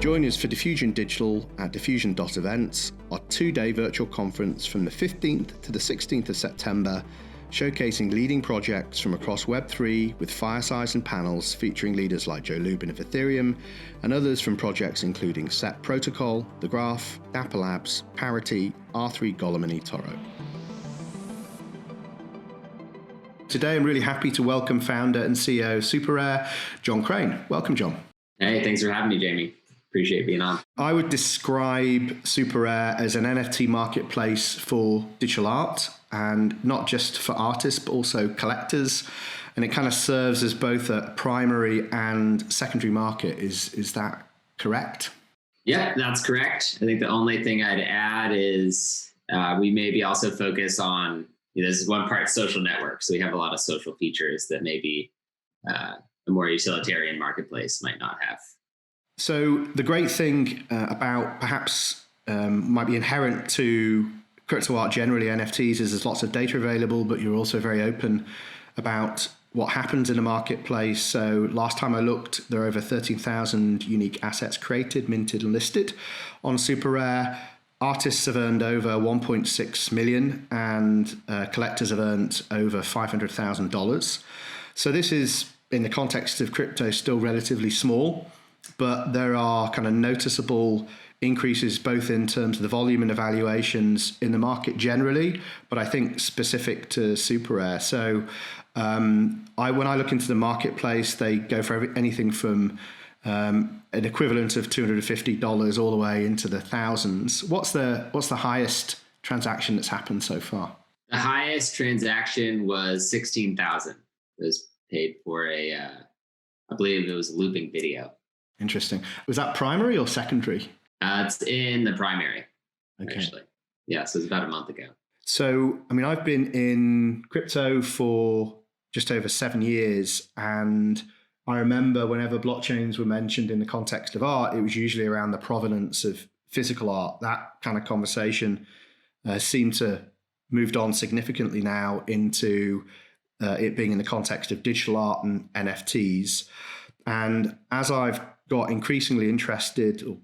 Join us for Diffusion Digital at diffusion.events, our two-day virtual conference from the 15th to the 16th of September, showcasing leading projects from across Web3 with firesides and panels featuring leaders like Joe Lubin of Ethereum and others from projects including Set Protocol, The Graph, Dapper Labs, Parity, R3 Golem and eToro. Today I'm really happy to welcome founder and CEO of Superrare, John Craine. Welcome, John. Hey, thanks for having me, Jamie. Appreciate being on. I would describe Superrare as an NFT marketplace for digital art, and not just for artists, but also collectors. And it kind of serves as both a primary and secondary market. Is that correct? Yeah, that's correct. I think the only thing I'd add is we maybe also focus on, this is one part social network. So we have a lot of social features that maybe a more utilitarian marketplace might not have. So the great thing about perhaps might be inherent to crypto art generally, NFTs, is there's lots of data available, but you're also very open about what happens in a marketplace. So last time I looked, there are over 13,000 unique assets created, minted and listed on Superrare. Artists have earned over 1.6 million and collectors have earned over $500,000. So this is, in the context of crypto, still relatively small, but there are kind of noticeable increases both in terms of the volume and evaluations in the market generally, but I think specific to Superrare. So when I look into the marketplace, they go for anything from an equivalent of $250 all the way into the thousands. What's the highest transaction that's happened so far? The highest transaction was $16,000. It was paid for I believe it was a looping video. Interesting. Was that primary or secondary? It's in the primary, okay. Actually. Yeah, so it was about a month ago. So, I've been in crypto for just over 7 years, and I remember whenever blockchains were mentioned in the context of art, it was usually around the provenance of physical art. That kind of conversation seemed to moved on significantly now into it being in the context of digital art and NFTs. And as I've got increasingly interested or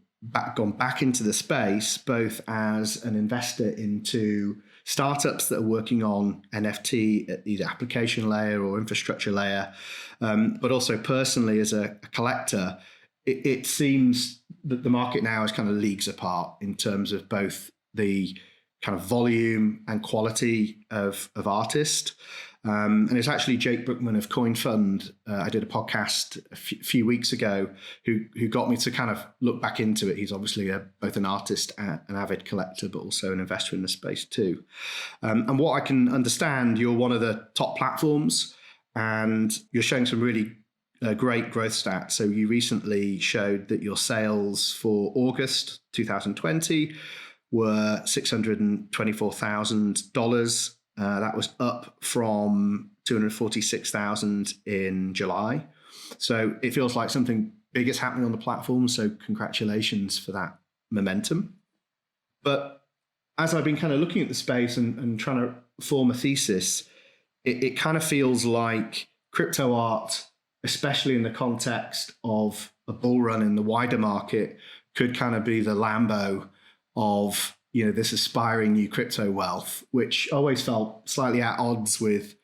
gone back into the space, both as an investor into startups that are working on NFT at either application layer or infrastructure layer, but also personally as a collector, it seems that the market now is kind of leagues apart in terms of both the kind of volume and quality of artist. And it's actually Jake Brookman of Coin Fund. I did a podcast a few weeks ago who got me to kind of look back into it. He's obviously both an artist and an avid collector, but also an investor in the space too. And what I can understand, you're one of the top platforms and you're showing some really great growth stats. So you recently showed that your sales for August 2020 were $624,000. That was up from $246,000 in July. So it feels like something big is happening on the platform. So congratulations for that momentum. But as I've been kind of looking at the space and trying to form a thesis, it kind of feels like crypto art, especially in the context of a bull run in the wider market, could kind of be the Lambo of this aspiring new crypto wealth, which always felt slightly at odds with,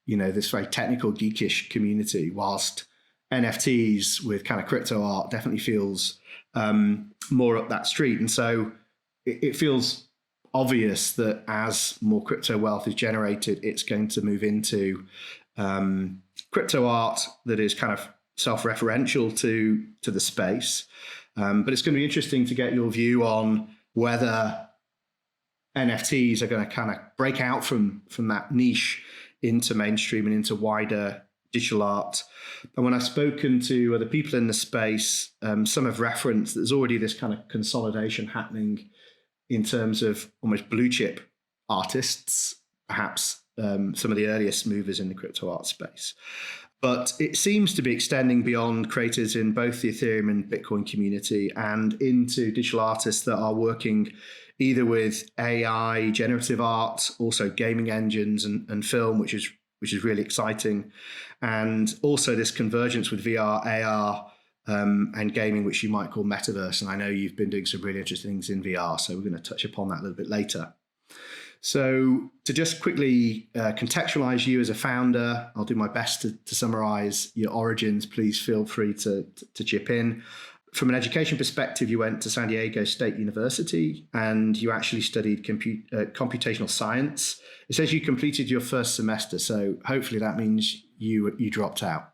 this very technical geekish community, whilst NFTs with kind of crypto art definitely feels more up that street. And so it feels obvious that as more crypto wealth is generated, it's going to move into crypto art that is kind of self-referential to the space. But it's going to be interesting to get your view on whether NFTs are going to kind of break out from that niche into mainstream and into wider digital art. And when I've spoken to other people in the space, some have referenced that there's already this kind of consolidation happening in terms of almost blue chip artists, perhaps some of the earliest movers in the crypto art space. But it seems to be extending beyond creators in both the Ethereum and Bitcoin community and into digital artists that are working either with AI, generative art, also gaming engines and film, which is really exciting. And also this convergence with VR, AR, and gaming, which you might call Metaverse. And I know you've been doing some really interesting things in VR, so we're going to touch upon that a little bit later. So to just quickly contextualize you as a founder, I'll do my best to summarize your origins. Please feel free to chip in. From an education perspective, you went to San Diego State University and you actually studied computational science. It says you completed your first semester, so hopefully that means you dropped out.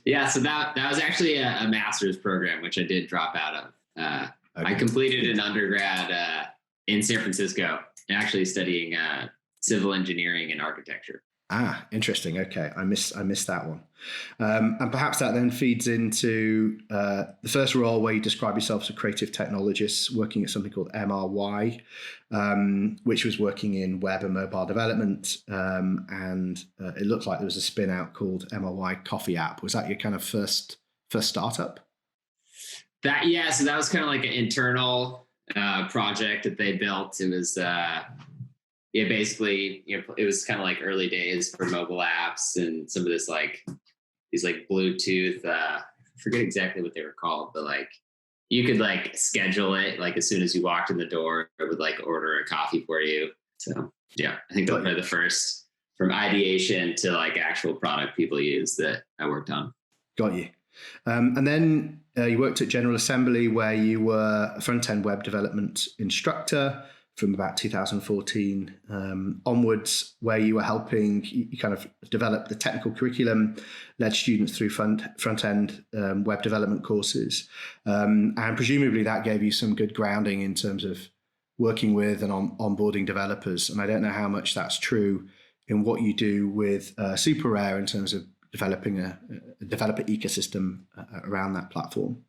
Yeah, so that was actually a master's program, which I did drop out of. I completed an undergrad in San Francisco, actually studying civil engineering and architecture. Ah, interesting. Okay, I missed that one. And perhaps that then feeds into the first role where you describe yourself as a creative technologist working at something called MRY, which was working in web and mobile development. And it looked like there was a spin out called MRY Coffee App. Was that your kind of first startup? So that was kind of like an internal project that they built. It was basically, it was kind of like early days for mobile apps and some of these Bluetooth, I forget exactly what they were called, but like you could like schedule it, like as soon as you walked in the door, it would like order a coffee for you. So yeah, I think those are the first from ideation to like actual product people use that I worked on. Got you. And then you worked at General Assembly where you were a front-end web development instructor from about 2014 onwards, where you were helping you kind of develop the technical curriculum, led students through front-end web development courses. And presumably that gave you some good grounding in terms of working with and onboarding developers. And I don't know how much that's true in what you do with Superrare in terms of developing a developer ecosystem around that platform.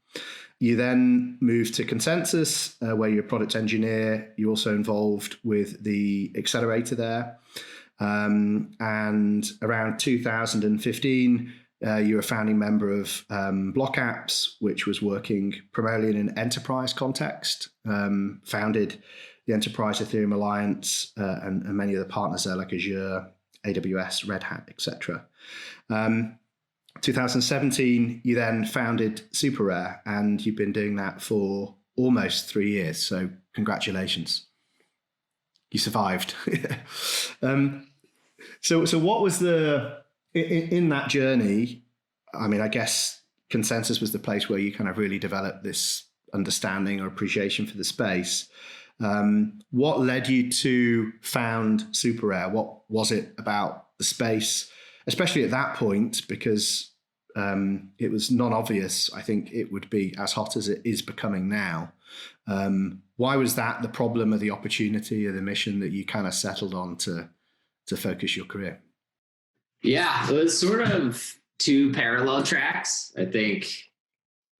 You then moved to Consensus, where you're a product engineer. You're also involved with the accelerator there. And around 2015, you were a founding member of Block Apps, which was working primarily in an enterprise context, founded the Enterprise Ethereum Alliance and many of the partners there like Azure, AWS, Red Hat, etc. 2017, you then founded Superrare, and you've been doing that for almost 3 years. So congratulations. You survived. So what was in that journey? I mean, I guess Consensus was the place where you kind of really developed this understanding or appreciation for the space. What led you to found Superrare? What was it about the space, especially at that point, because it was non-obvious, I think it would be as hot as it is becoming now. Why was that the problem or the opportunity or the mission that you kind of settled on to focus your career? Yeah, it was sort of two parallel tracks. I think,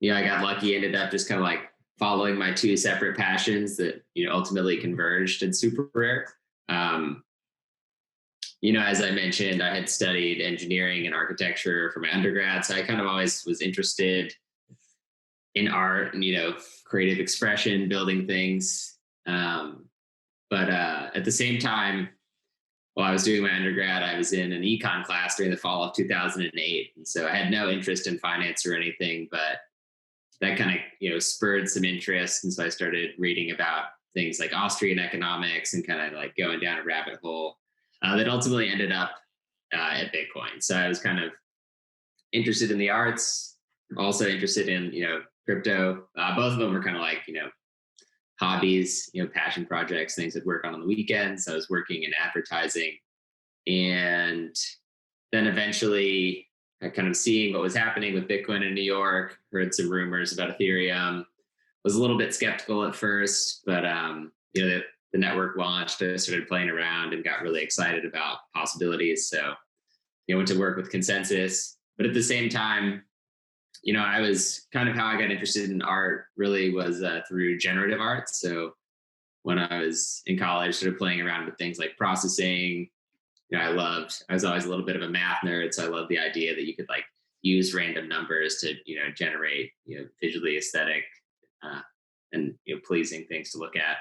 I got lucky, ended up just kind of like following my two separate passions that, ultimately converged in Superrare. As I mentioned, I had studied engineering and architecture for my undergrad. So I kind of always was interested in art and, creative expression, building things. But at the same time, while I was doing my undergrad, I was in an econ class during the fall of 2008. And so I had no interest in finance or anything, but that kind of, spurred some interest. And so I started reading about things like Austrian economics and kind of like going down a rabbit hole that ultimately ended up at Bitcoin. So I was kind of interested in the arts, also interested in, crypto. Both of them were kind of like, hobbies, passion projects, things I'd work on the weekends. I was working in advertising. And then eventually I kind of seeing what was happening with Bitcoin in New York, heard some rumors about Ethereum, was a little bit skeptical at first, but, the network launched, I started playing around and got really excited about possibilities. So, went to work with Consensus, but at the same time, I was kind of how I got interested in art really was through generative art. So when I was in college, I started playing around with things like processing. I was always a little bit of a math nerd. So I loved the idea that you could like use random numbers to, generate, visually aesthetic and, pleasing things to look at.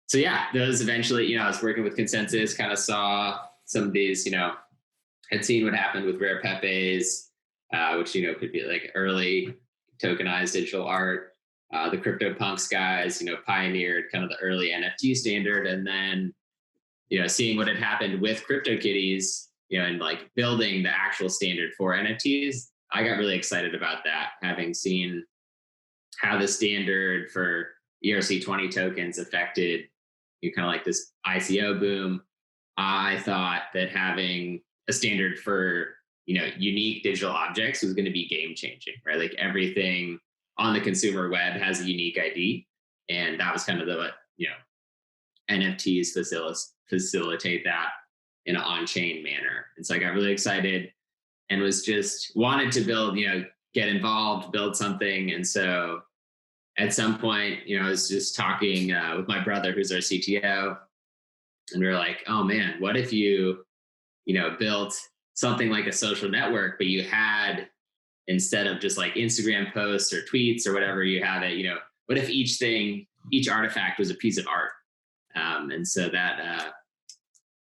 So yeah, those eventually, I was working with Consensus, kind of saw some of these, had seen what happened with Rare Pepes, which, could be like early tokenized digital art. The CryptoPunks guys, pioneered kind of the early NFT standard. And then, seeing what had happened with CryptoKitties, and like building the actual standard for NFTs, I got really excited about that, having seen how the standard for ERC20 tokens affected kind of like this ICO boom. I thought that having a standard for, unique digital objects was going to be game changing, right? Like everything on the consumer web has a unique ID. And that was kind of the, NFTs facilitate that in an on-chain manner. And so I got really excited and was just wanted to build, get involved, build something. And so at some point, I was just talking with my brother, who's our CTO, and we were like, oh man, what if you, built something like a social network, but you had, instead of just like Instagram posts or tweets or whatever, you have it, what if each artifact was a piece of art? And so that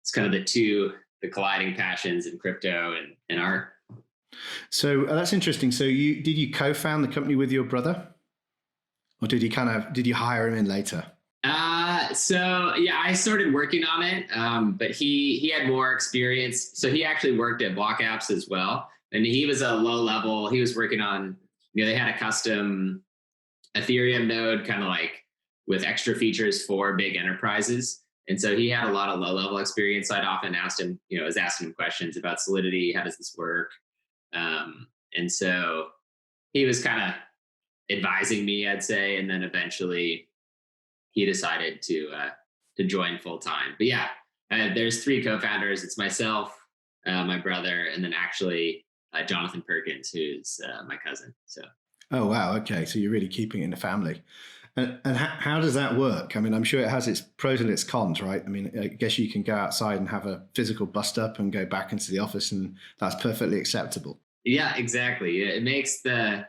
it's kind of the colliding passions in crypto and art. So that's interesting. So did you co-found the company with your brother? Or did you hire him in later? So yeah, I started working on it, but he had more experience. So he actually worked at Block Apps as well. And he was a low level, he was working on, they had a custom Ethereum node kind of like with extra features for big enterprises. And so he had a lot of low level experience. So I'd often asked him, was asking him questions about Solidity. How does this work? And so he was kind of advising me, I'd say. And then eventually he decided to join full time. But yeah, there's 3 co-founders. It's myself, my brother, and then actually Jonathan Perkins, who's my cousin. So. Oh, wow. Okay. So you're really keeping it in the family. And how does that work? I mean, I'm sure it has its pros and its cons, right? I mean, I guess you can go outside and have a physical bust up and go back into the office, and that's perfectly acceptable. Yeah, exactly. It makes the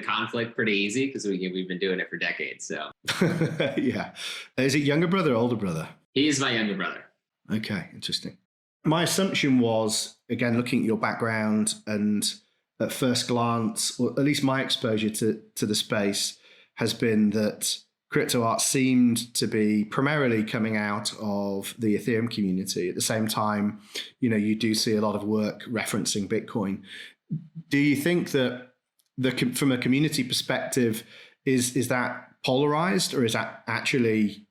conflict pretty easy because we've been doing it for decades. So yeah. Is it younger brother or older brother? He is my younger brother. Okay, interesting. My assumption was, again, looking at your background and at first glance, or at least my exposure to the space, has been that crypto art seemed to be primarily coming out of the Ethereum community. At the same time, you do see a lot of work referencing Bitcoin. Do you think that from a community perspective, is that polarized, or is that actually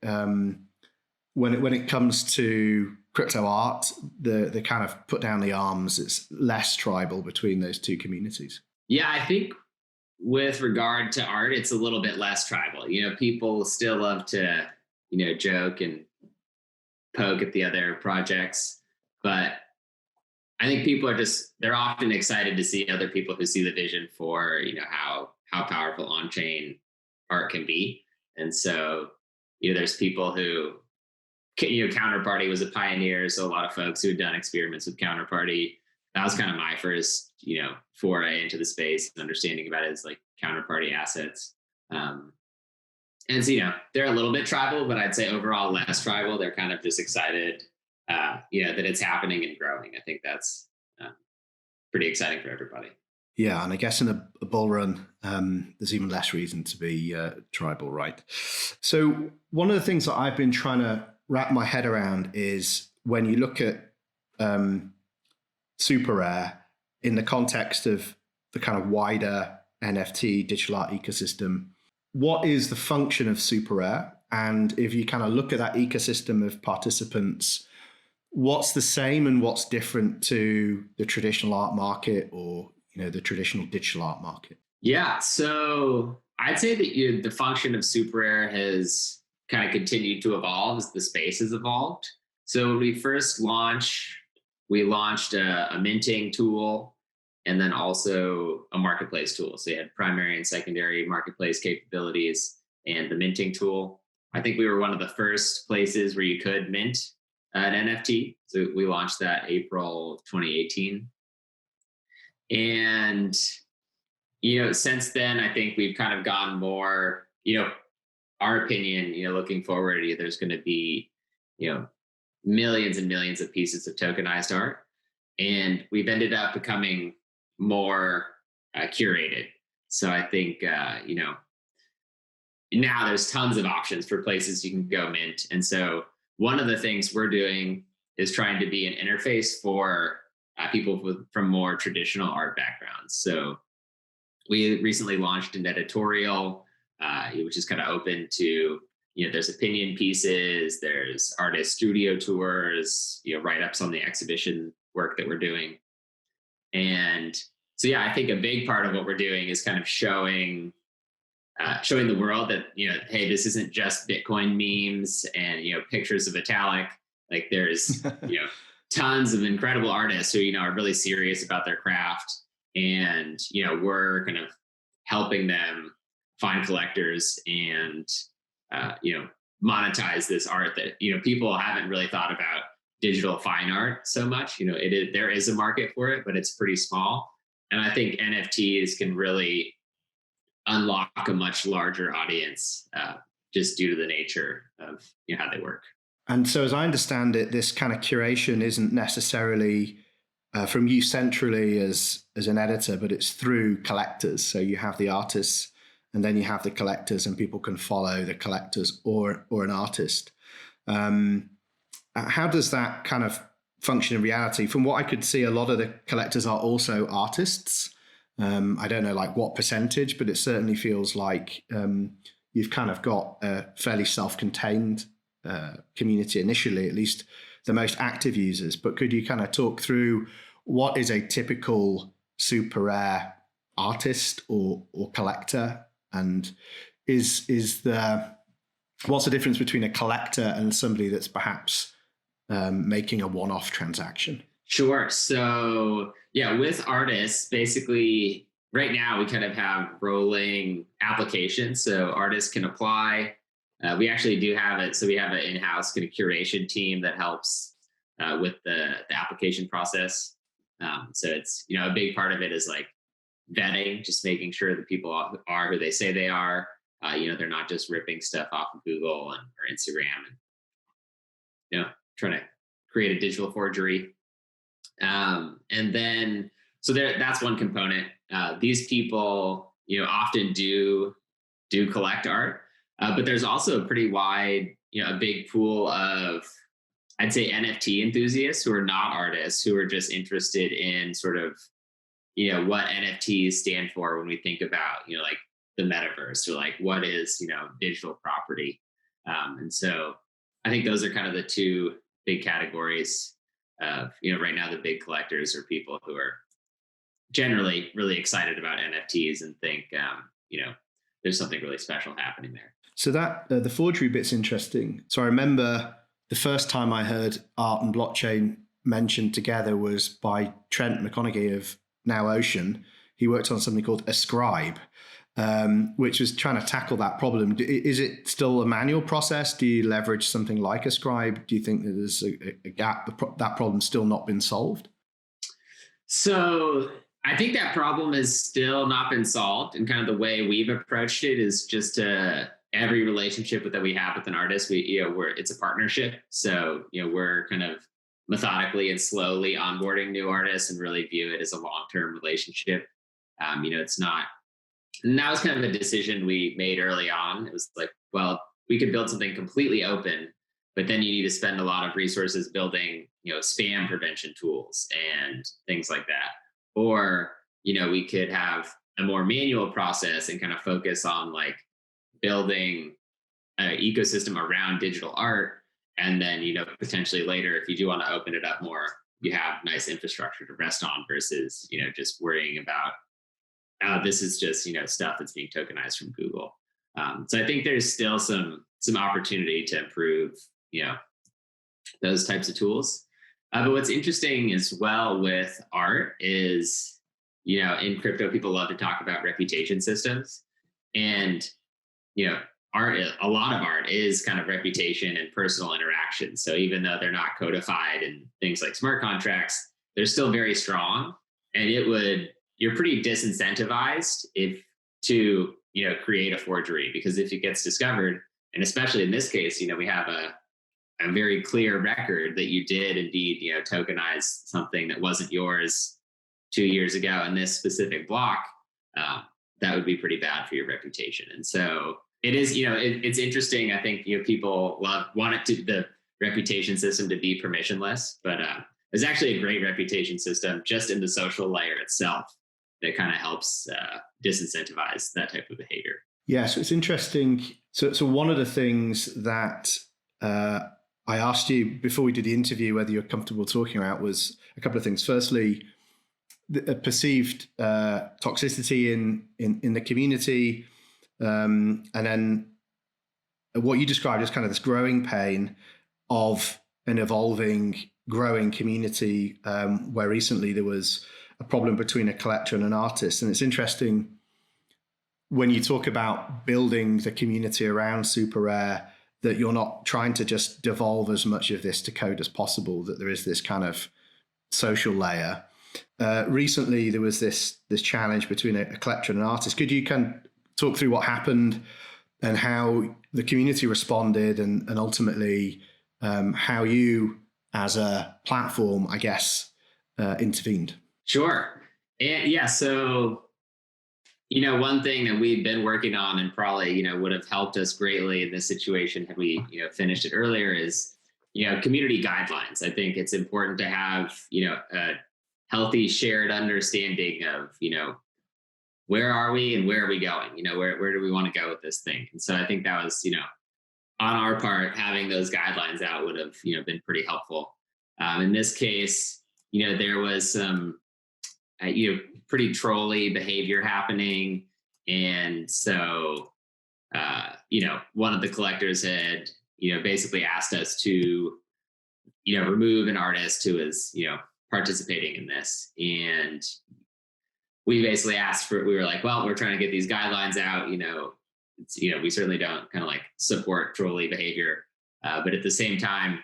when it comes to crypto art, the kind of put down the arms, it's less tribal between those two communities? Yeah, I think with regard to art, it's a little bit less tribal. People still love to, joke and poke at the other projects, but I think people they're often excited to see other people who see the vision for, how powerful on-chain art can be. And so, there's people who, Counterparty was a pioneer. So a lot of folks who had done experiments with Counterparty, that was kind of my first, foray into the space and understanding about it as like counterparty assets. And so, they're a little bit tribal, but I'd say overall less tribal. They're kind of just excited, that it's happening and growing. I think that's pretty exciting for everybody. Yeah, and I guess in a bull run, there's even less reason to be tribal, right? So one of the things that I've been trying to wrap my head around is when you look at Superrare in the context of the kind of wider NFT digital art ecosystem, what is the function of Superrare? And if you kind of look at that ecosystem of participants, what's the same and what's different to the traditional art market or, the traditional digital art market? Yeah, so I'd say that the function of Superrare has kind of continued to evolve as the space has evolved. So when we first launched, we launched a minting tool and then also a marketplace tool. So you had primary and secondary marketplace capabilities and the minting tool. I think we were one of the first places where you could mint an NFT. So we launched that April 2018. And, since then, I think we've kind of gone more, our opinion, looking forward, there's going to be, millions and millions of pieces of tokenized art. And we've ended up becoming, more curated. So I think, now there's tons of options for places you can go mint. And so one of the things we're doing is trying to be an interface for people from more traditional art backgrounds. So we recently launched an editorial, which is kind of open to, there's opinion pieces, there's artist studio tours, write-ups on the exhibition work that we're doing. And so, yeah, I think a big part of what we're doing is kind of showing the world that, hey, this isn't just Bitcoin memes and, pictures of Vitalik. Like there's, tons of incredible artists who, are really serious about their craft. And, we're kind of helping them find collectors and, monetize this art that, people haven't really thought about digital fine art so much. There is a market for it, but it's pretty small. And I think NFTs can really unlock a much larger audience just due to the nature of how they work. And so as I understand it, this kind of curation isn't necessarily from you centrally as an editor, but it's through collectors. So you have the artists and then you have the collectors, and people can follow the collectors or an artist. How does that kind of function in reality? From what I could see, a lot of the collectors are also artists. I don't know like what percentage, but it certainly feels like you've kind of got a fairly self-contained community initially, at least the most active users. But could you kind of talk through what is a typical Superrare artist or collector? And what's the difference between a collector and somebody that's perhaps making a one-off transaction? Sure. So yeah, with artists, basically right now we kind of have rolling applications. So artists can apply. We actually do have it. So we have an in-house kind of curation team that helps with the application process. So it's, a big part of it is like vetting, just making sure that people are who they say they are. They're not just ripping stuff off of Google or Instagram and, trying to create a digital forgery. And then, so that's one component. These people, often do collect art, but there's also a pretty wide, a big pool of, I'd say, NFT enthusiasts who are not artists, who are just interested in sort of, what NFTs stand for when we think about, like the metaverse, or like what is, digital property. And so I think those are kind of the two big categories of, right now the big collectors are people who are generally really excited about NFTs and think, there's something really special happening there. So that the forgery bit's interesting. So I remember the first time I heard art and blockchain mentioned together was by Trent McConaughey of Now Ocean. He worked on something called Ascribe, which was trying to tackle that problem. Is it still a manual process? Do you leverage something like Ascribe? Do you think that there's a gap, that problem's still not been solved? So I think that problem has still not been solved. And kind of the way we've approached it is just to every relationship that we have with an artist, it's a partnership. So, we're kind of methodically and slowly onboarding new artists and really view it as a long-term relationship. It's not, and that was kind of a decision we made early on. It was like, well, we could build something completely open, but then you need to spend a lot of resources building, spam prevention tools and things like that. Or, we could have a more manual process and kind of focus on like building an ecosystem around digital art. And then, potentially later, if you do want to open it up more, you have nice infrastructure to rest on versus, just worrying about, this is just, stuff that's being tokenized from Google. So I think there's still some opportunity to improve, those types of tools. But what's interesting as well with art is, in crypto, people love to talk about reputation systems. And, art, a lot of art is kind of reputation and personal interaction. So even though they're not codified in things like smart contracts, they're still very strong. And you're pretty disincentivized to create a forgery, because if it gets discovered, and especially in this case, we have a very clear record that you did indeed, tokenize something that wasn't yours, 2 years ago in this specific block, that would be pretty bad for your reputation. And so it is, it's interesting. I think, people want the reputation system to be permissionless, but there's actually a great reputation system just in the social layer itself that kind of helps disincentivize that type of behavior. Yeah, so it's interesting. So one of the things that I asked you before we did the interview whether you're comfortable talking about was a couple of things. Firstly, the perceived toxicity in the community, and then what you described as kind of this growing pain of an evolving, growing community, where recently there was a problem between a collector and an artist. And it's interesting when you talk about building the community around Superrare that you're not trying to just devolve as much of this to code as possible, that there is this kind of social layer. Recently, there was this challenge between a collector and an artist. Could you kind of talk through what happened and how the community responded, and ultimately how you, as a platform, I guess, intervened? Sure. And yeah, so, one thing that we've been working on and probably, would have helped us greatly in this situation had we, finished it earlier is, community guidelines. I think it's important to have, a healthy shared understanding of, where are we and where are we going? Where do we want to go with this thing? And so I think that was, on our part, having those guidelines out would have, been pretty helpful. In this case, there was some, pretty trolly behavior happening. And so, one of the collectors had, basically asked us to, remove an artist who was, participating in this. And we basically we were like, well, we're trying to get these guidelines out, we certainly don't kind of like support trolly behavior. But at the same time,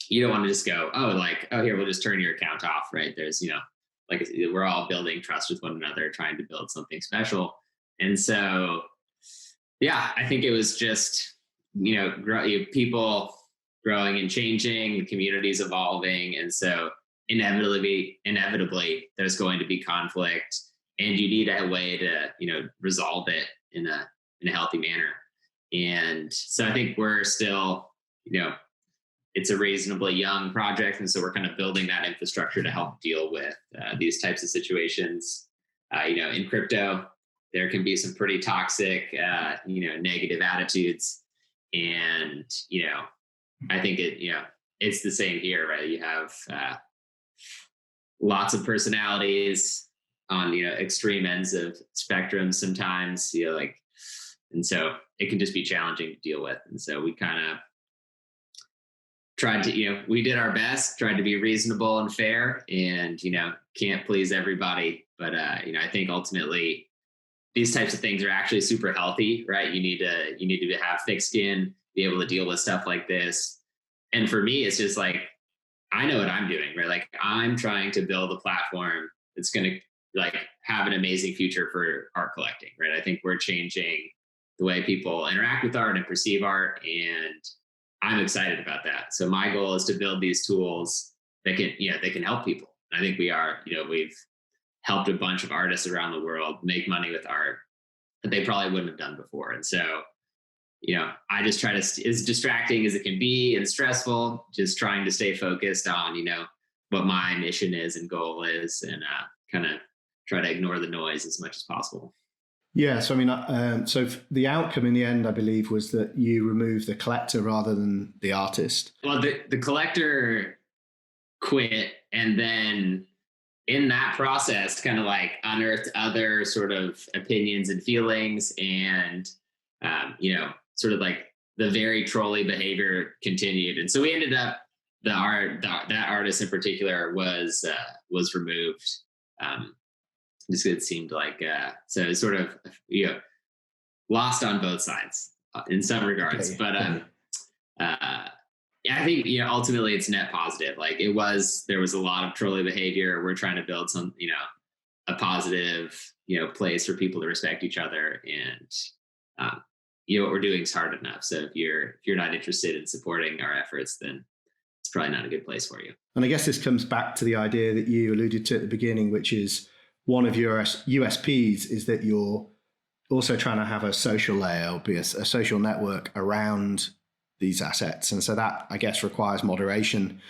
you don't want to just go, here, we'll just turn your account off, right? There's, we're all building trust with one another, trying to build something special. And so, yeah, I think it was just, people growing and changing, the community's evolving. And so inevitably, there's going to be conflict, and you need a way to, resolve it in a healthy manner. And so I think we're still, it's a reasonably young project. And so we're kind of building that infrastructure to help deal with these types of situations. In crypto, there can be some pretty toxic, negative attitudes. And, I think it's the same here, right? You have lots of personalities on, extreme ends of spectrum sometimes, and so it can just be challenging to deal with. And so we kind of tried to, we did our best, tried to be reasonable and fair, and, can't please everybody. But, I think ultimately these types of things are actually super healthy, right? You need to have thick skin, be able to deal with stuff like this. And for me, it's just like, I know what I'm doing, right? Like, I'm trying to build a platform that's going to have an amazing future for art collecting, right? I think we're changing the way people interact with art and perceive art, and I'm excited about that. So my goal is to build these tools that can help people. I think we are, we've helped a bunch of artists around the world make money with art that they probably wouldn't have done before. And so, I just try to, as distracting as it can be and stressful, just trying to stay focused on, what my mission is and goal is, and kind of try to ignore the noise as much as possible. Yeah. So, so the outcome in the end, I believe, was that you removed the collector rather than the artist. Well, the collector quit, and then in that process kind of unearthed other sort of opinions and feelings, and, sort of the very trolly behavior continued. And so we ended up, that artist in particular was removed. Just it seemed like, so it's sort of, lost on both sides in some regards. Okay. But I think, ultimately it's net positive. There was a lot of trolly behavior. We're trying to build some, a positive, place for people to respect each other. And, what we're doing is hard enough. So if you're not interested in supporting our efforts, then it's probably not a good place for you. And I guess this comes back to the idea that you alluded to at the beginning, which is one of your USPs is that you're also trying to have a social layer, be a social network around these assets. And so that, I guess, requires moderation,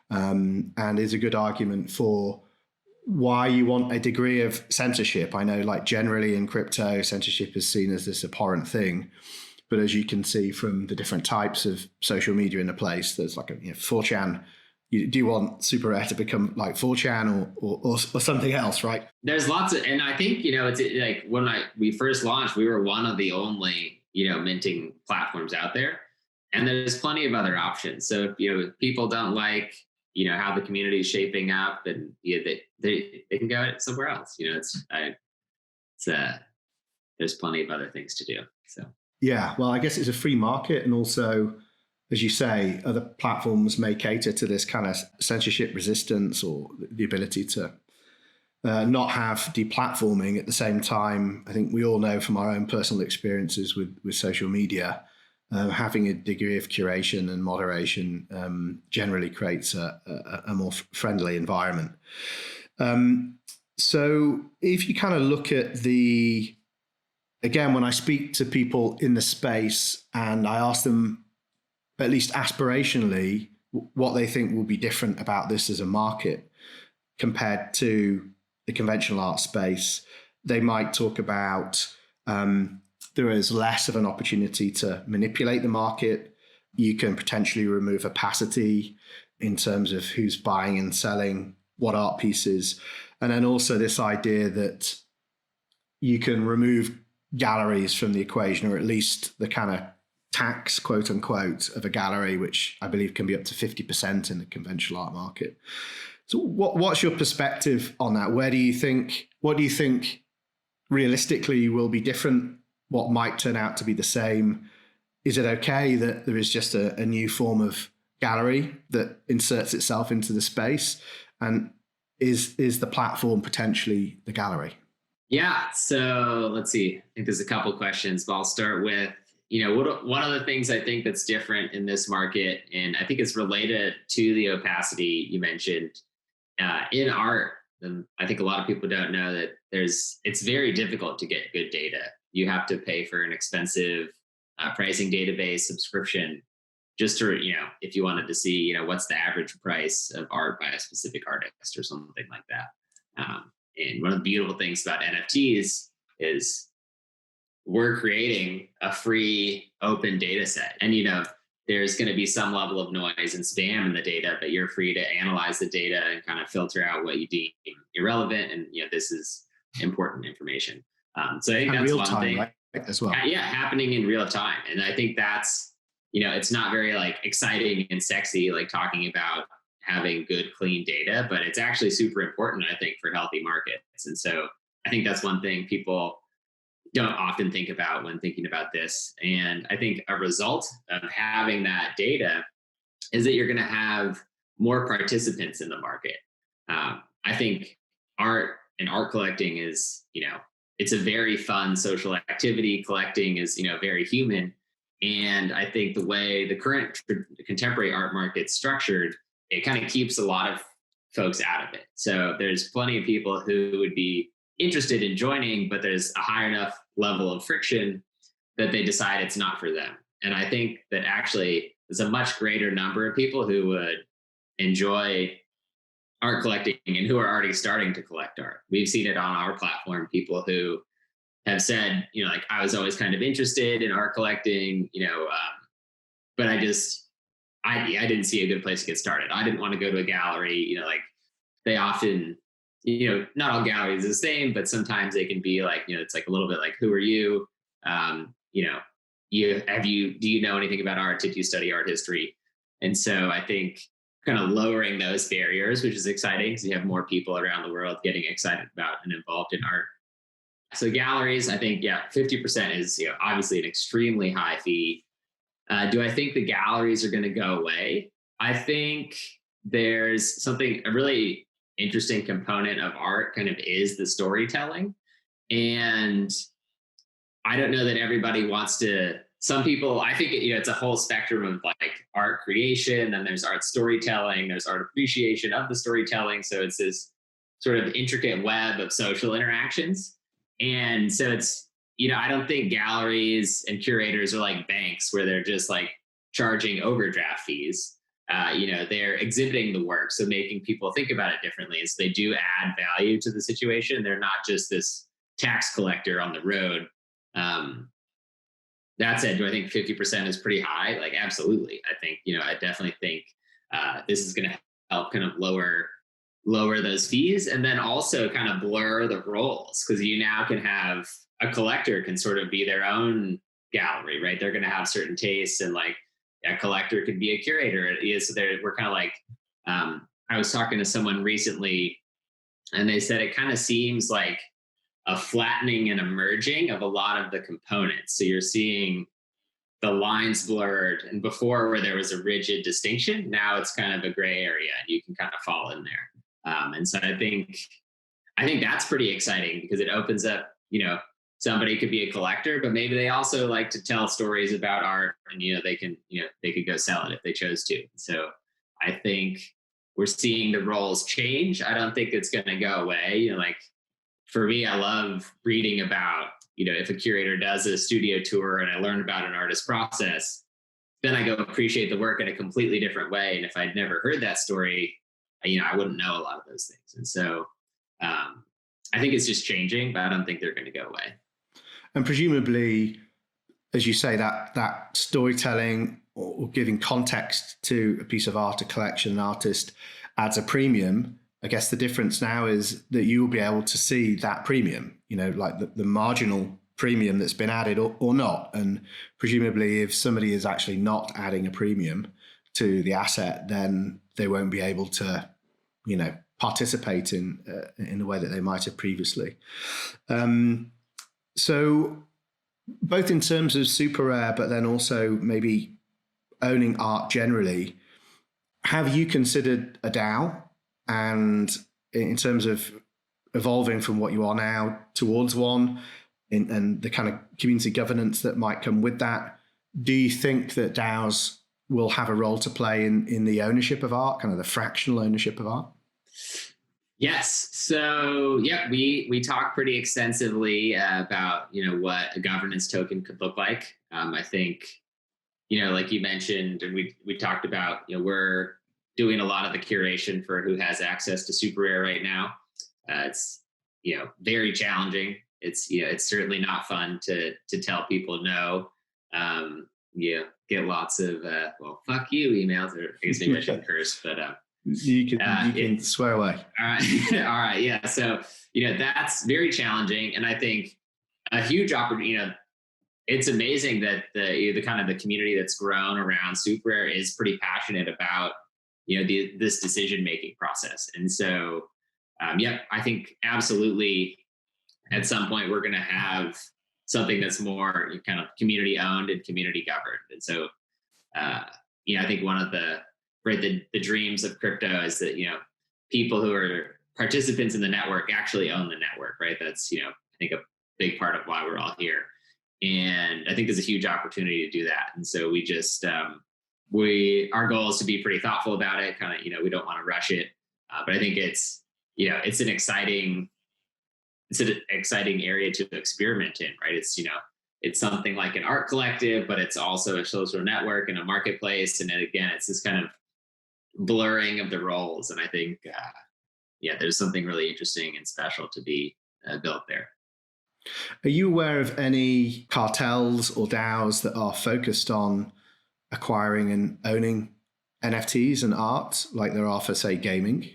and is a good argument for why you want a degree of censorship. I know, like, generally in crypto, censorship is seen as this abhorrent thing. But as you can see from the different types of social media in the place, there's like 4chan. Do you want Superrare to become like 4chan or something else, right? There's lots of, and I think, it's like when we first launched, we were one of the only, minting platforms out there. And there's plenty of other options. So if people don't like, how the community is shaping up, and they can go somewhere else. There's plenty of other things to do. So. Yeah, well, I guess it's a free market, and also, as you say, other platforms may cater to this kind of censorship resistance or the ability to not have deplatforming. At the same time, I think we all know from our own personal experiences with social media, having a degree of curation and moderation generally creates a more friendly environment. So if you kind of look at again, when I speak to people in the space and I ask them, at least aspirationally, what they think will be different about this as a market compared to the conventional art space, they might talk about there is less of an opportunity to manipulate the market. You can potentially remove opacity in terms of who's buying and selling what art pieces. And then also this idea that you can remove galleries from the equation, or at least the kind of tax, quote unquote, of a gallery, which I believe can be up to 50% in the conventional art market. So what's your perspective on that? What do you think realistically will be different? What might turn out to be the same? Is it okay that there is just a new form of gallery that inserts itself into the space? And is the platform potentially the gallery? Yeah. So let's see. I think there's a couple questions, but I'll start with, one of the things I think that's different in this market, and I think it's related to the opacity you mentioned in art. And I think a lot of people don't know that it's very difficult to get good data. You have to pay for an expensive pricing database subscription just to, if you wanted to see, what's the average price of art by a specific artist or something like that. And one of the beautiful things about NFTs is we're creating a free open data set. And, there's going to be some level of noise and spam in the data, but you're free to analyze the data and kind of filter out what you deem irrelevant. And, this is important information. So I think that's one thing, right, as well. Yeah, happening in real time. And I think that's, it's not very exciting and sexy, talking about having good, clean data, but it's actually super important, I think, for healthy markets. And so I think that's one thing people don't often think about when thinking about this. And I think a result of having that data is that you're going to have more participants in the market. I think art and art collecting is, it's a very fun social activity. Collecting is, very human. And I think the way the current contemporary art market's structured, it kind of keeps a lot of folks out of it. So there's plenty of people who would be interested in joining, but there's a high enough level of friction that they decide it's not for them. And I think that actually there's a much greater number of people who would enjoy art collecting and who are already starting to collect art. We've seen it on our platform, people who have said, I was always kind of interested in art collecting, but I didn't see a good place to get started. I didn't want to go to a gallery, they often, not all galleries are the same, but sometimes they can be it's a little bit who are you? Do you know anything about art? Did you study art history? And so I think kind of lowering those barriers, which is exciting because you have more people around the world getting excited about and involved in art. So galleries, I think, 50% is, obviously an extremely high fee. Do I think the galleries are going to go away? I think there's a really interesting component of art kind of is the storytelling. And I don't know that everybody wants to some people, I think, it's a whole spectrum of like art creation, and there's art storytelling, there's art appreciation of the storytelling. So it's this sort of intricate web of social interactions. And so it's, I don't think galleries and curators are like banks where they're just like charging overdraft fees. They're exhibiting the work, so making people think about it differently. And so they do add value to the situation. They're not just this tax collector on the road. That said, do I think 50% is pretty high? Like, absolutely. I think, I definitely think this is going to help kind of lower those fees, and then also kind of blur the roles, because you now can have a collector can sort of be their own gallery, right? They're going to have certain tastes, and like a collector could be a curator. So we're kind of like, I was talking to someone recently, and they said it kind of seems like a flattening and a merging of a lot of the components. So you're seeing the lines blurred, and before where there was a rigid distinction, now it's kind of a gray area, and you can kind of fall in there. And so I think that's pretty exciting, because it opens up, somebody could be a collector, but maybe they also like to tell stories about art, and, they could go sell it if they chose to. So I think we're seeing the roles change. I don't think it's going to go away. Like for me, I love reading about, if a curator does a studio tour and I learn about an artist's process, then I go appreciate the work in a completely different way. And if I'd never heard that story, I wouldn't know a lot of those things. And so I think it's just changing, but I don't think they're going to go away. And presumably, as you say, that storytelling or giving context to a piece of art, a collection, an artist adds a premium. I guess the difference now is that you will be able to see that premium, like the marginal premium that's been added or not. And presumably, if somebody is actually not adding a premium to the asset, then they won't be able to, participate in the way that they might have previously. So both in terms of Superrare, but then also maybe owning art generally, have you considered a DAO? And in terms of evolving from what you are now towards one, and the kind of community governance that might come with that, do you think that DAOs will have a role to play in the ownership of art, kind of the fractional ownership of art? Yes. So yeah, we talked pretty extensively about, what a governance token could look like. I think, like you mentioned, and we talked about, we're doing a lot of the curation for who has access to Superrare right now. It's, very challenging. It's certainly not fun to tell people no. Get lots of, fuck you emails, or I guess maybe I shouldn't curse, but you can swear away. All right. All right. Yeah. So, that's very challenging. And I think a huge opportunity, it's amazing that the kind of the community that's grown around Superrare is pretty passionate about, this decision-making process. And so, I think absolutely at some point we're going to have something that's more kind of community owned and community governed. And so, I think one of the dreams of crypto is that, people who are participants in the network actually own the network, right? That's, I think a big part of why we're all here. And I think there's a huge opportunity to do that. And so we just, our goal is to be pretty thoughtful about it. Kind of, we don't want to rush it, but I think it's, it's an exciting area to experiment in, right? It's, it's something like an art collective, but it's also a social network and a marketplace. And then again, it's this kind of blurring of the roles. And I think, there's something really interesting and special to be built there. Are you aware of any cartels or DAOs that are focused on acquiring and owning NFTs and art like there are for, say, gaming?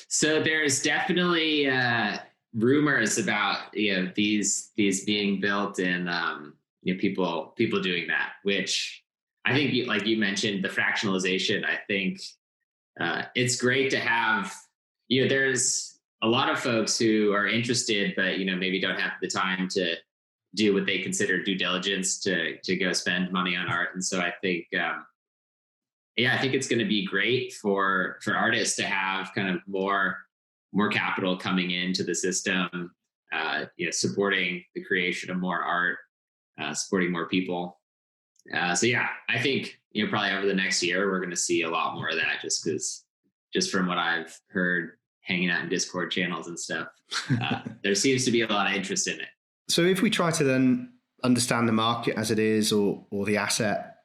So there's definitely rumors about these being built and people doing that, which I think, like you mentioned, the fractionalization. I think it's great to have. There's a lot of folks who are interested, but maybe don't have the time to do what they consider due diligence to go spend money on art. And so I think, I think it's going to be great for artists to have kind of more capital coming into the system, supporting the creation of more art, supporting more people. So yeah, I think, probably over the next year, we're going to see a lot more of that just from what I've heard hanging out in Discord channels and stuff, there seems to be a lot of interest in it. So if we try to then understand the market as it is, or the asset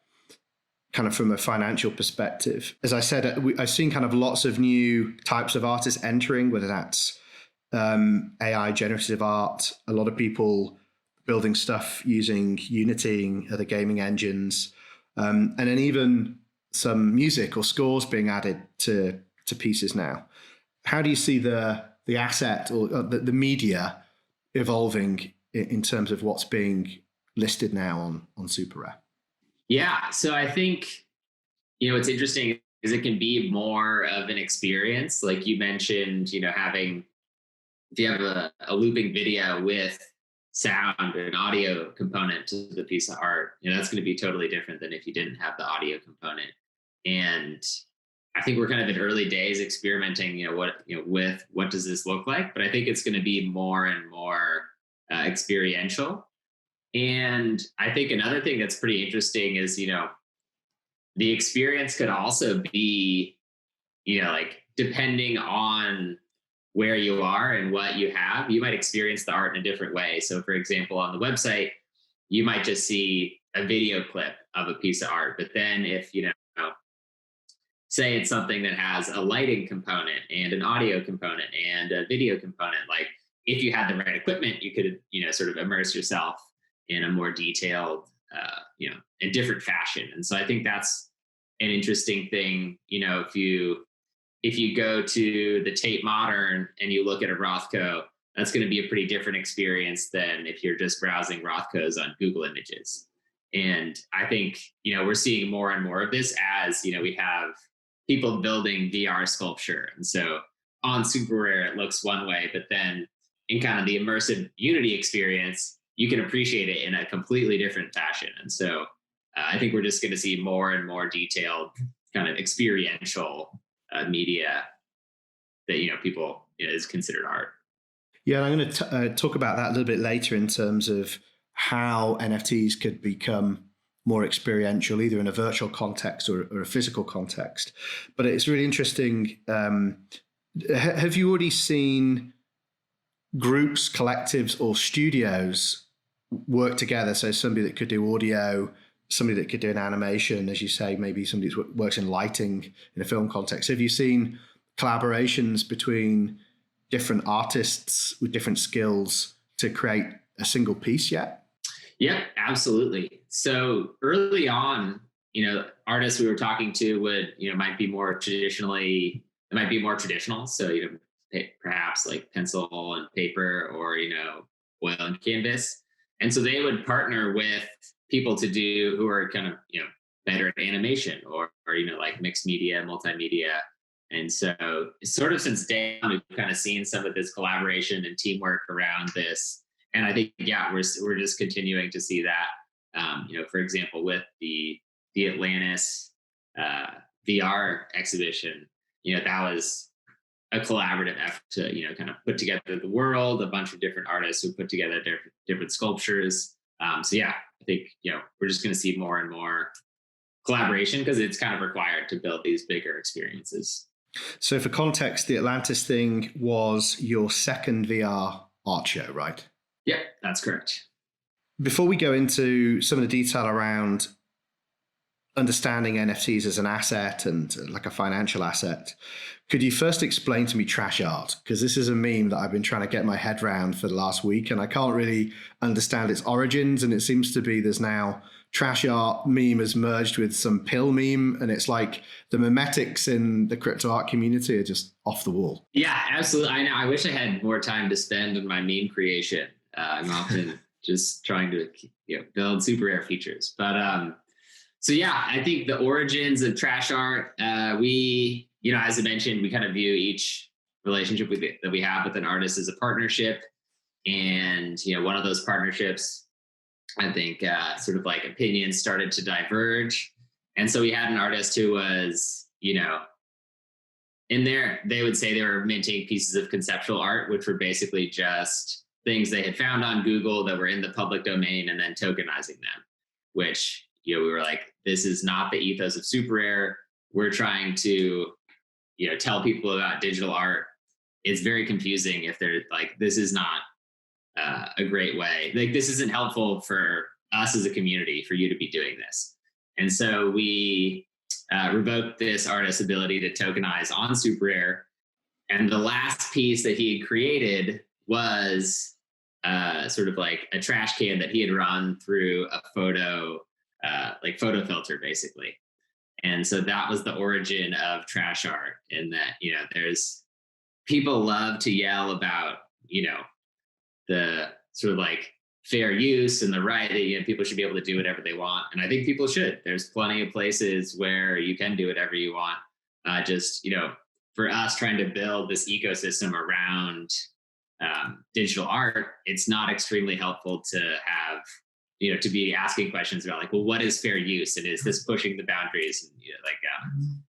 kind of from a financial perspective, as I said, I've seen kind of lots of new types of artists entering, whether that's AI generative art, a lot of people building stuff using Unity and other gaming engines, and then even some music or scores being added to pieces now. How do you see the asset or the media evolving in terms of what's being listed now on Superrare? Yeah, so I think, what's interesting is it can be more of an experience. Like you mentioned, if you have a looping video with sound or an audio component to the piece of art, that's going to be totally different than if you didn't have the audio component. And I think we're kind of in early days experimenting, with what does this look like? But I think it's going to be more and more experiential. And I think another thing that's pretty interesting is, the experience could also be, like depending on where you are and what you have, you might experience the art in a different way. So for example, on the website, you might just see a video clip of a piece of art. But then if, say it's something that has a lighting component and an audio component and a video component, like if you had the right equipment, you could, sort of immerse yourself in a more detailed, in different fashion. And so I think that's an interesting thing. If you go to the Tate Modern and you look at a Rothko, that's going to be a pretty different experience than if you're just browsing Rothkos on Google Images. And I think, we're seeing more and more of this as, we have people building VR sculpture. And so on Superrare, it looks one way, but then in kind of the immersive Unity experience, you can appreciate it in a completely different fashion. And so I think we're just going to see more and more detailed kind of experiential media that, people is considered art. Yeah, and I'm going to talk about that a little bit later in terms of how NFTs could become more experiential, either in a virtual context or a physical context. But it's really interesting. Have you already seen groups, collectives, or studios work together? So somebody that could do audio, somebody that could do an animation, as you say, maybe somebody that works in lighting in a film context. Have you seen collaborations between different artists with different skills to create a single piece yet? Yeah, absolutely. So early on, artists we were talking to would, might be more traditional. So, perhaps like pencil and paper or, oil and canvas. And so they would partner with people who are kind of, better at animation or like mixed media, multimedia. And so sort of since day one, we've kind of seen some of this collaboration and teamwork around this. And I think, yeah, we're just continuing to see that, for example, with the Atlantis VR exhibition, that was a collaborative effort to, kind of put together the world, a bunch of different artists who put together different sculptures. So yeah, I think, we're just going to see more and more collaboration because it's kind of required to build these bigger experiences. So for context, the Atlantis thing was your second VR art show, right? Yeah, that's correct. Before we go into some of the detail around understanding NFTs as an asset and like a financial asset, could you first explain to me trash art? Because this is a meme that I've been trying to get my head around for the last week, and I can't really understand its origins. And it seems to be there's now trash art meme has merged with some pill meme, and it's like the memetics in the crypto art community are just off the wall. Yeah, absolutely. I know. I wish I had more time to spend on my meme creation. I'm often just trying to build Superrare features. But so yeah, I think the origins of trash art, we, as I mentioned, we kind of view each relationship that we have with an artist as a partnership. And, one of those partnerships, I think sort of like opinions started to diverge. And so we had an artist who was, in there, they would say they were minting pieces of conceptual art, which were basically just things they had found on Google that were in the public domain and then tokenizing them, which, we were like, this is not the ethos of Superrare. We're trying to, tell people about digital art. It's very confusing if they're like, this is not a great way. Like, this isn't helpful for us as a community for you to be doing this. And so we revoked this artist's ability to tokenize on Superrare. And the last piece that he had created was sort of like a trash can that he had run through a photo filter, basically. And so that was the origin of trash art, in that, there's people love to yell about, the sort of like fair use and the right that, people should be able to do whatever they want. And I think people should. There's plenty of places where you can do whatever you want. For us trying to build this ecosystem around digital art, it's not extremely helpful to have, to be asking questions about like, well, what is fair use? And is this pushing the boundaries?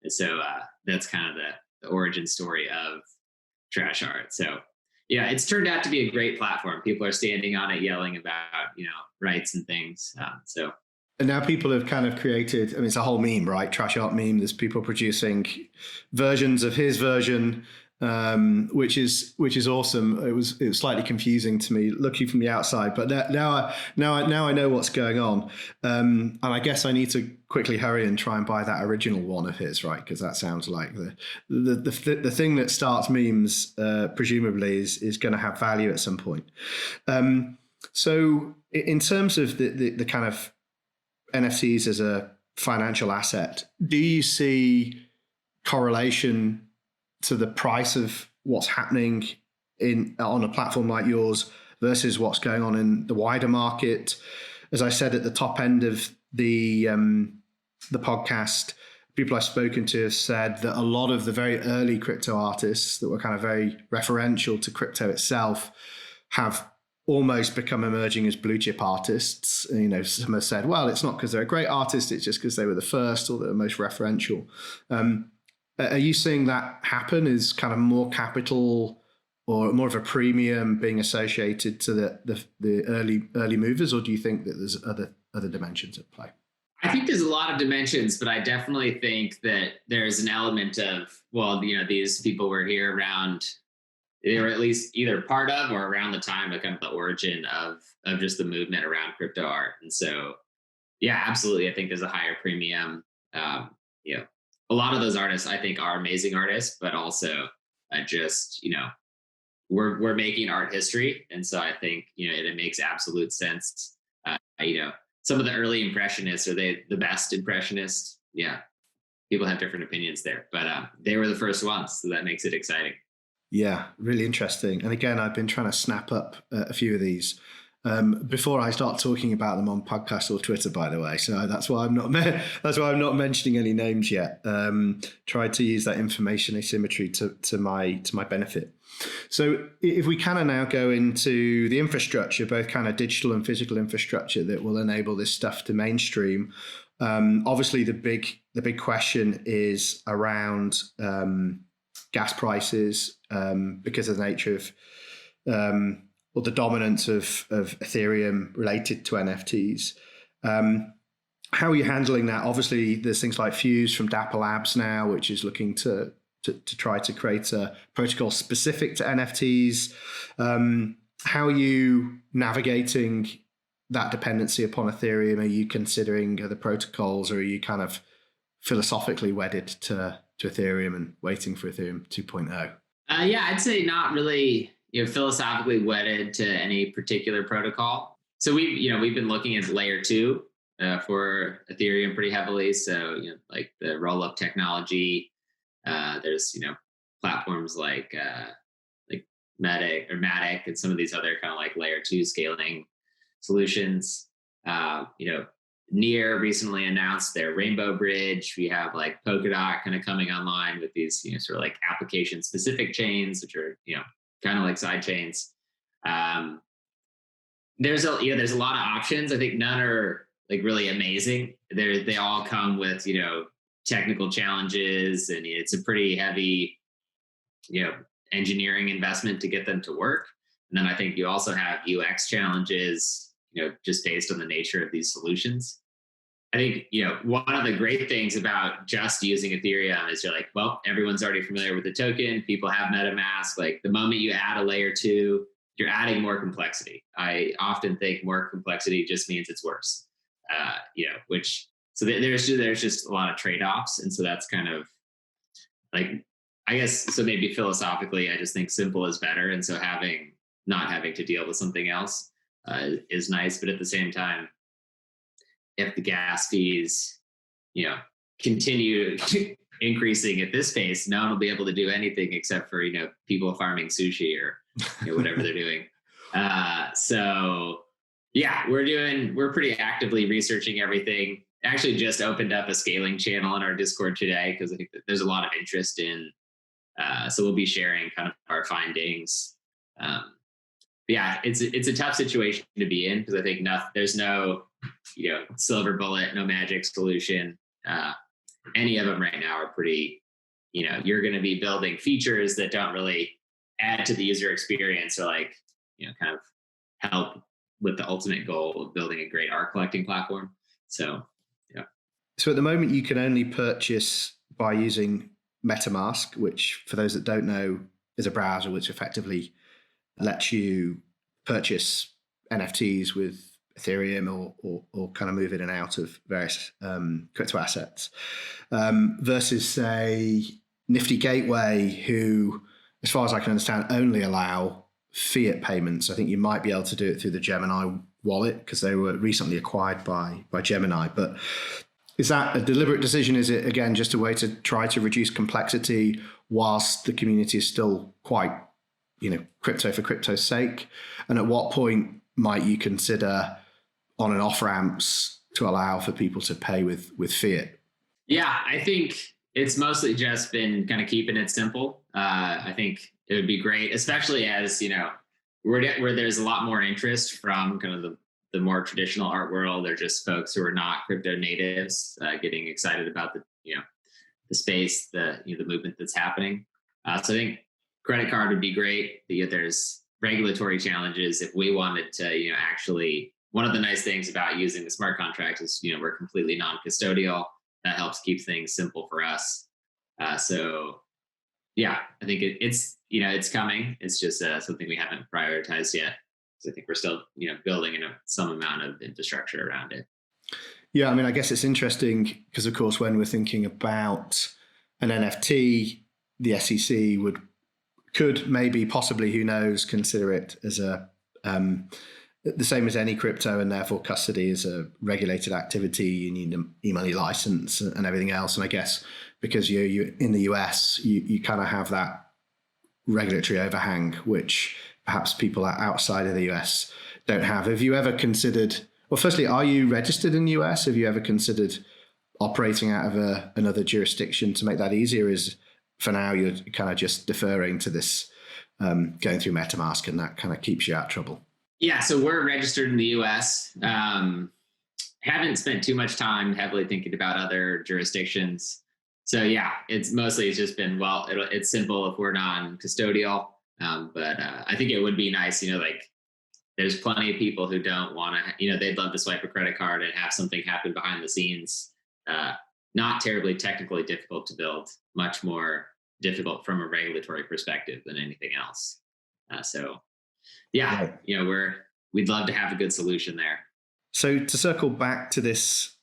And so that's kind of the origin story of trash art. So yeah, it's turned out to be a great platform. People are standing on it, yelling about, rights and things. And now people have kind of created, I mean, it's a whole meme, right? Trash art meme. There's people producing versions of his version, which is awesome. It was slightly confusing to me looking from the outside, but now I know what's going on. And I guess I need to quickly hurry and try and buy that original one of his, right? Because that sounds like the thing that starts memes, presumably is going to have value at some point. So in terms of the kind of NFTs as a financial asset, do you see correlation to the price of what's happening on a platform like yours versus what's going on in the wider market? As I said at the top end of the podcast, people I've spoken to have said that a lot of the very early crypto artists that were kind of very referential to crypto itself have almost become emerging as blue chip artists. Some have said, well, it's not because they're a great artist, it's just because they were the first or the most referential. Are you seeing that happen? Is kind of more capital or more of a premium being associated to the early movers, or do you think that there's other dimensions at play? I think there's a lot of dimensions, but I definitely think that there's an element of, well, these people were here around, they were at least either part of or around the time of kind of the origin of just the movement around crypto art. And so, yeah, absolutely. I think there's a higher premium. A lot of those artists I think are amazing artists, but also we're making art history. And so I think, it makes absolute sense. Some of the early impressionists, are they the best impressionists? Yeah. People have different opinions there, but they were the first ones. So that makes it exciting. Yeah, really interesting. And again, I've been trying to snap up a few of these before I start talking about them on podcast or Twitter, by the way. So that's why I'm not mentioning any names yet. Tried to use that information asymmetry to my benefit. So if we kind of now go into the infrastructure, both kind of digital and physical infrastructure that will enable this stuff to mainstream. Obviously, the big question is around gas prices because of the nature of or the dominance of Ethereum related to NFTs. How are you handling that? Obviously, there's things like Fuse from Dapper Labs now, which is looking to try to create a protocol specific to NFTs. How are you navigating that dependency upon Ethereum? Are you considering other protocols, or are you kind of philosophically wedded to Ethereum and waiting for Ethereum 2.0? Yeah, I'd say not really, philosophically wedded to any particular protocol. So we've been looking at layer 2 for Ethereum pretty heavily. So, like the roll-up technology, there's, platforms like Matic and some of these other kind of like layer 2 scaling solutions. Near recently announced their Rainbow Bridge. We have like Polkadot kind of coming online with these, sort of like application specific chains, which are, kind of like side chains. There's a lot of options. I think none are like really amazing. They all come with, technical challenges, and it's a pretty heavy, engineering investment to get them to work. And then I think you also have UX challenges, just based on the nature of these solutions. I think, one of the great things about just using Ethereum is you're like, well, everyone's already familiar with the token. People have MetaMask. Like the moment you add a layer 2, you're adding more complexity. I often think more complexity just means it's worse. There's just a lot of trade-offs. And so that's kind of like, I guess, so maybe philosophically, I just think simple is better. And so not having to deal with something else is nice. But at the same time, if the gas fees, continue increasing at this pace, no one will be able to do anything except for, people farming sushi or whatever they're doing. We're pretty actively researching everything. Actually just opened up a scaling channel in our Discord today because I think that there's a lot of interest in, so we'll be sharing kind of our findings. It's a tough situation to be in because I think there's no, silver bullet, no magic solution. Any of them right now are pretty, you're going to be building features that don't really add to the user experience or like, kind of help with the ultimate goal of building a great art collecting platform. So at the moment you can only purchase by using MetaMask, which for those that don't know is a browser which effectively lets you purchase NFTs with Ethereum or kind of move in and out of various crypto assets, versus say Nifty Gateway, who, as far as I can understand, only allow fiat payments. I think you might be able to do it through the Gemini wallet because they were recently acquired by Gemini. But is that a deliberate decision? Is it, again, just a way to try to reduce complexity whilst the community is still quite, crypto for crypto's sake? And at what point might you consider on an off-ramps to allow for people to pay with fiat? Yeah, I think it's mostly just been kind of keeping it simple. I think it would be great, especially as, where there's a lot more interest from kind of the more traditional art world, or just folks who are not crypto natives getting excited about the space, the movement that's happening. So I think credit card would be great. There's regulatory challenges. If we wanted to, actually, one of the nice things about using the smart contract is, we're completely non-custodial. That helps keep things simple for us. I think it's coming. It's just something we haven't prioritized yet. So I think we're still, building some amount of infrastructure around it. Yeah, I mean, I guess it's interesting because, of course, when we're thinking about an NFT, the SEC could maybe, possibly, who knows, consider it as a the same as any crypto, and therefore custody is a regulated activity. You need an e-money license and everything else. And I guess because you're in the US, you kind of have that regulatory overhang, which perhaps people outside of the US don't have. Have you ever considered, well, firstly, are you registered in the US? Have you ever considered operating out of another jurisdiction to make that easier? Is for now you're kind of just deferring to this going through MetaMask, and that kind of keeps you out of trouble? Yeah, so we're registered in the US. Haven't spent too much time heavily thinking about other jurisdictions. So yeah, it's just been, it's simple if we're non-custodial. But I think it would be nice, there's plenty of people who don't want to, they'd love to swipe a credit card and have something happen behind the scenes. Not terribly technically difficult to build, much more difficult from a regulatory perspective than anything else. We'd love to have a good solution there. So to circle back to this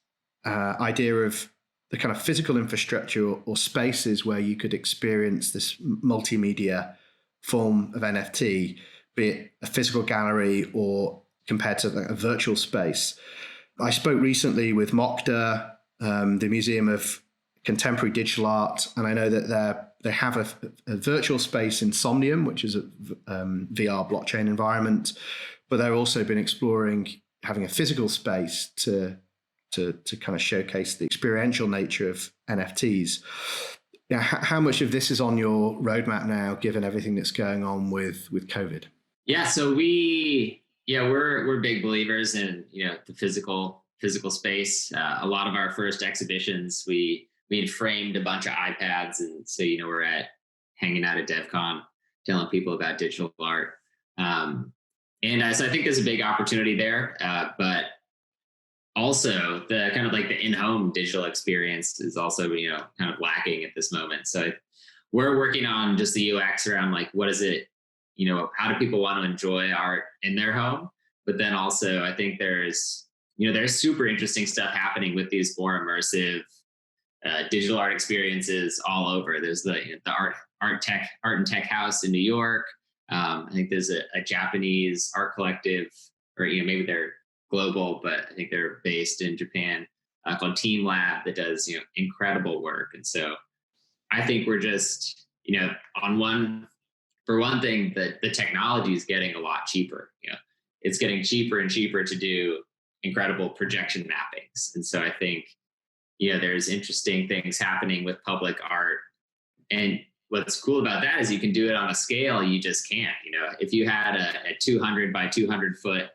idea of the kind of physical infrastructure or spaces where you could experience this multimedia form of NFT, be it a physical gallery or compared to a virtual space. I spoke recently with Mokta, the Museum of Contemporary Digital Art, and I know that they have a virtual space in Somnium, which is a VR blockchain environment, but they've also been exploring having a physical space to kind of showcase the experiential nature of NFTs. Yeah, how much of this is on your roadmap now, given everything that's going on with COVID? Yeah, so we're big believers in the physical space. A lot of our first exhibitions, we had framed a bunch of iPads, and so we're hanging out at DevCon, telling people about digital art. So I think there's a big opportunity there, but also the kind of like the in-home digital experience is also, kind of lacking at this moment. So we're working on just the UX around like, what is it, how do people want to enjoy art in their home? But then also I think there's super interesting stuff happening with these more immersive digital art experiences all over. There's the art and tech house in New York. I think there's a Japanese art collective, or maybe they're global, but I think they're based in Japan, called Team Lab, that does incredible work. And so I think we're just for one thing, the technology is getting a lot cheaper. It's getting cheaper and cheaper to do incredible projection mappings. And so I think there's interesting things happening with public art. And what's cool about that is you can do it on a scale you just can't. If you had a 200 by 200 foot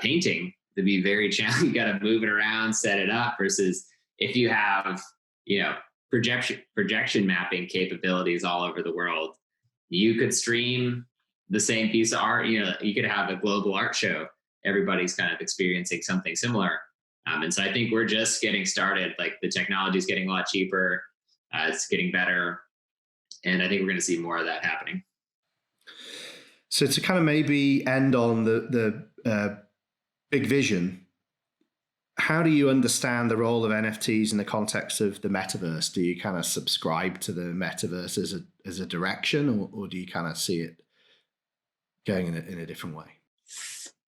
painting, it'd be very challenging. You got to move it around, set it up, versus if you have, projection mapping capabilities all over the world, you could stream the same piece of art. You could have a global art show. Everybody's kind of experiencing something similar. And so I think we're just getting started. Like, the technology is getting a lot cheaper. It's getting better. And I think we're going to see more of that happening. So to kind of maybe end on the big vision, how do you understand the role of NFTs in the context of the metaverse? Do you kind of subscribe to the metaverse as a direction, or do you kind of see it going in a different way?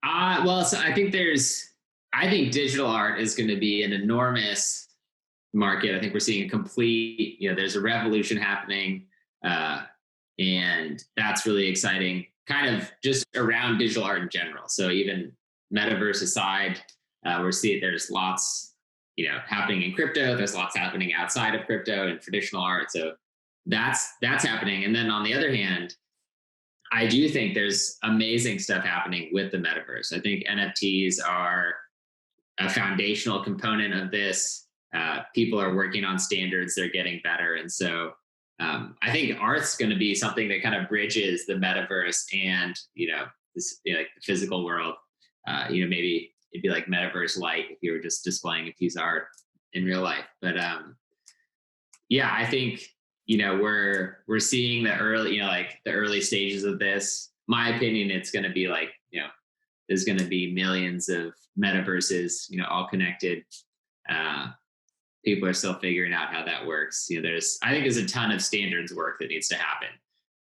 So I think digital art is going to be an enormous market. I think we're seeing a complete, there's a revolution happening, and that's really exciting, kind of just around digital art in general. So even metaverse aside, we're seeing there's lots, happening in crypto. There's lots happening outside of crypto and traditional art. So that's happening. And then on the other hand, I do think there's amazing stuff happening with the metaverse. I think NFTs are a foundational component of this. People are working on standards, they're getting better. And so I think art's going to be something that kind of bridges the metaverse and, this, like the physical world. Maybe it'd be like Metaverse Light if you were just displaying a piece of art in real life. But I think, we're seeing the early stages of this. My opinion, it's going to be like, there's going to be millions of metaverses, all connected. People are still figuring out how that works. I think there's a ton of standards work that needs to happen.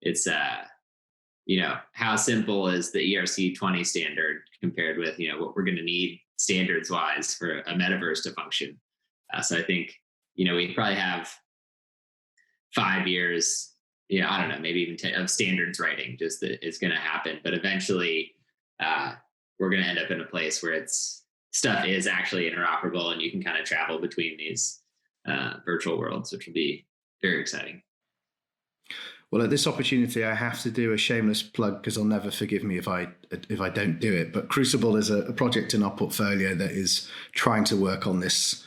It's, how simple is the ERC20 standard compared with, what we're going to need standards wise for a metaverse to function. So I think, we probably have 5 years, I don't know, maybe even 10 of standards writing, just that it's going to happen. But eventually we're going to end up in a place where stuff is actually interoperable and you can kind of travel between these virtual worlds, which will be very exciting. Well, at this opportunity, I have to do a shameless plug because they'll never forgive me if I don't do it. But Crucible is a project in our portfolio that is trying to work on this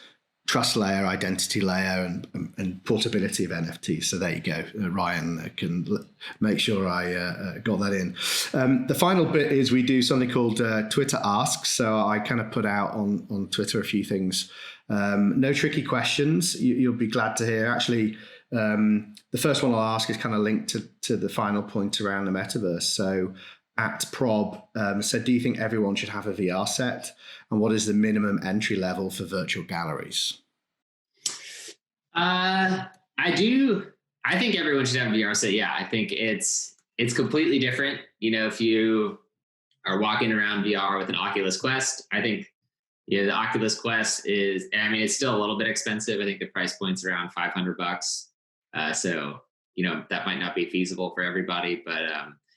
trust layer, identity layer, and portability of NFTs. So there you go. Ryan can make sure I got that in. The final bit is we do something called Twitter Asks. So I kind of put out on Twitter a few things. No tricky questions. You'll be glad to hear. Actually, the first one I'll ask is kind of linked to the final point around the metaverse. So at Prob said, do you think everyone should have a VR set? And what is the minimum entry level for virtual galleries? I do. I think everyone should have a VR set. Yeah, I think it's completely different. If you are walking around VR with an Oculus Quest, I think the Oculus Quest it's still a little bit expensive. I think the price point's around $500. So that might not be feasible for everybody, but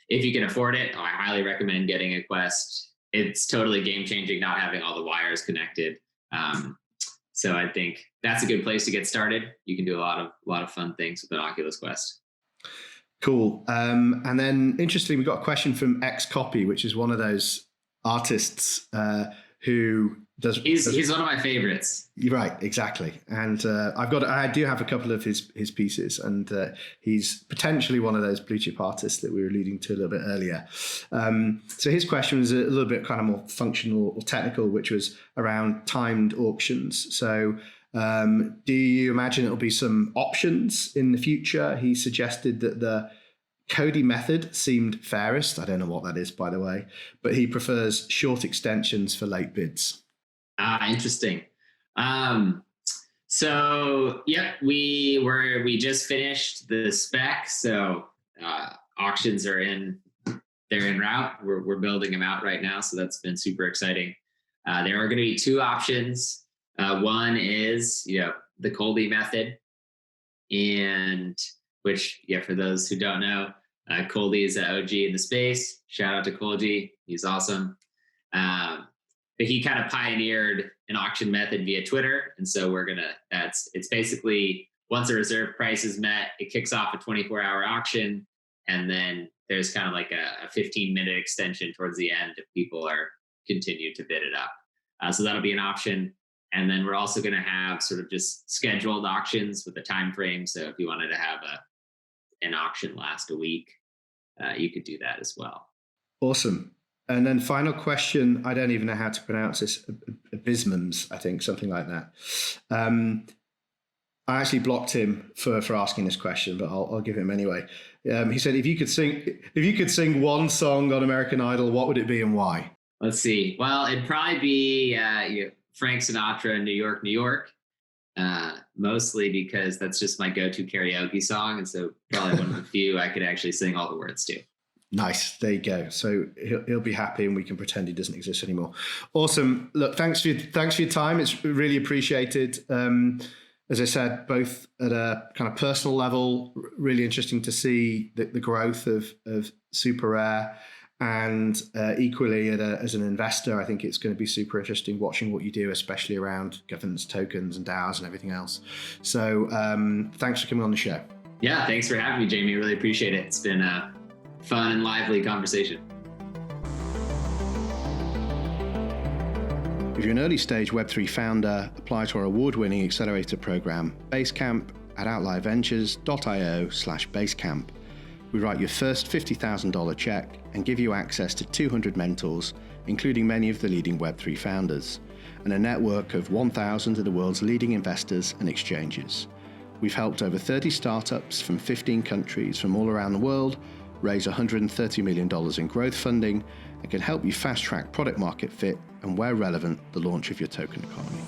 if you can afford it, I highly recommend getting a Quest. It's totally game changing, not having all the wires connected. So I think that's a good place to get started. You can do a lot of fun things with an Oculus Quest. Cool. And then interestingly, we got a question from XCopy, which is one of those artists who He's one of my favorites. You're right, exactly. And I do have a couple of his pieces, and he's potentially one of those blue chip artists that we were alluding to a little bit earlier. So his question was a little bit kind of more functional or technical, which was around timed auctions. So do you imagine it'll be some options in the future? He suggested that the Cody method seemed fairest. I don't know what that is, by the way, but he prefers short extensions for late bids. Interesting. So yep, we just finished the spec. So auctions are they're en route. We're building them out right now. So that's been super exciting. There are going to be two options. One is, the Coldy method, and which, for those who don't know, Coldy is an OG in the space. Shout out to Coldy. He's awesome. But he kind of pioneered an auction method via Twitter. And so it's basically once a reserve price is met, it kicks off a 24-hour auction. And then there's kind of like a 15-minute extension towards the end if people continue to bid it up. So that'll be an option. And then we're also going to have sort of just scheduled auctions with a time frame. So if you wanted to have an auction last a week, you could do that as well. Awesome. And then final question, I don't even know how to pronounce this, Bismans, I think, something like that. I actually blocked him for asking this question, but I'll give him anyway. He said, if you could sing one song on American Idol, what would it be and why? Let's see. Well, it'd probably be Frank Sinatra, New York, New York, mostly because that's just my go-to karaoke song. And so probably one of the few I could actually sing all the words to. Nice. There you go. So he'll be happy, and we can pretend he doesn't exist anymore. Awesome. Look, thanks for your time. It's really appreciated. As I said, both at a kind of personal level, really interesting to see the growth of Superrare, and equally as an investor, I think it's going to be super interesting watching what you do, especially around governance tokens and DAOs and everything else. So thanks for coming on the show. Yeah, thanks for having me, Jamie. Really appreciate it. It's been a fun and lively conversation. If you're an early stage Web3 founder, apply to our award-winning accelerator program, Basecamp, at outlierventures.io/Basecamp. We write your first $50,000 check and give you access to 200 mentors, including many of the leading Web3 founders, and a network of 1,000 of the world's leading investors and exchanges. We've helped over 30 startups from 15 countries from all around the world raise $130 million in growth funding, and can help you fast-track product market fit and, where relevant, the launch of your token economy.